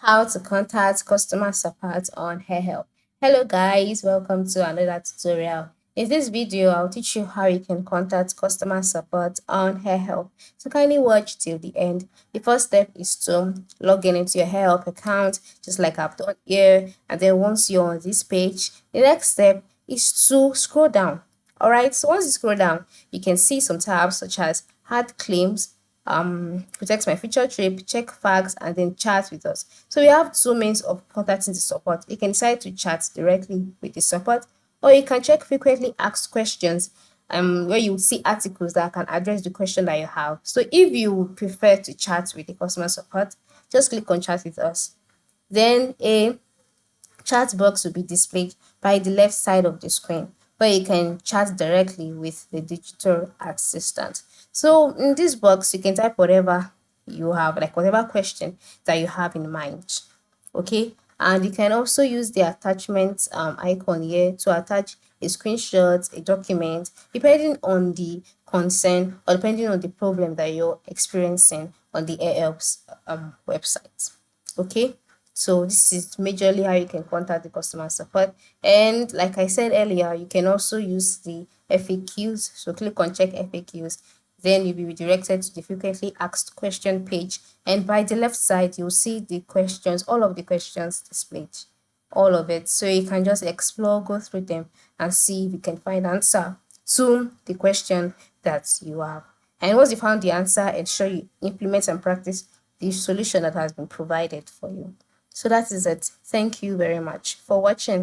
How to contact customer support on AirHelp. Hello guys, welcome to another tutorial. In this video, I'll teach you how you can contact customer support on AirHelp. So kindly watch till the end. The first step is to log into your AirHelp account, just like I've done here. And then once you're on this page, the next step is to scroll down. Alright, so once you scroll down, you can see some tabs such as add claims, protect my future trip, check facts, and then chat with us. So we have two means of contacting the support. You can decide to chat directly with the support, or you can check frequently asked questions, where you will see articles that can address the question that you have. So if you prefer to chat with the customer support, just click on chat with us. Then a chat box will be displayed by the left side of the screen, where you can chat directly with the digital assistant. So in this box, you can type whatever you have, like whatever question that you have in mind. Okay, and you can also use the attachment icon here to attach a screenshot, a document, depending on the concern or depending on the problem that you're experiencing on the AirHelp's website. Okay, so this is majorly how you can contact the customer support. And like I said earlier, you can also use the FAQs. So click on check FAQs, then you'll be redirected to the frequently asked question page, and by the left side you'll see the questions, all of the questions displayed, all of it. So you can just explore, go through them, and see if you can find answer to the question that you have. And once you found the answer, ensure you implement and practice the solution that has been provided for you. So that is it. Thank you very much for watching.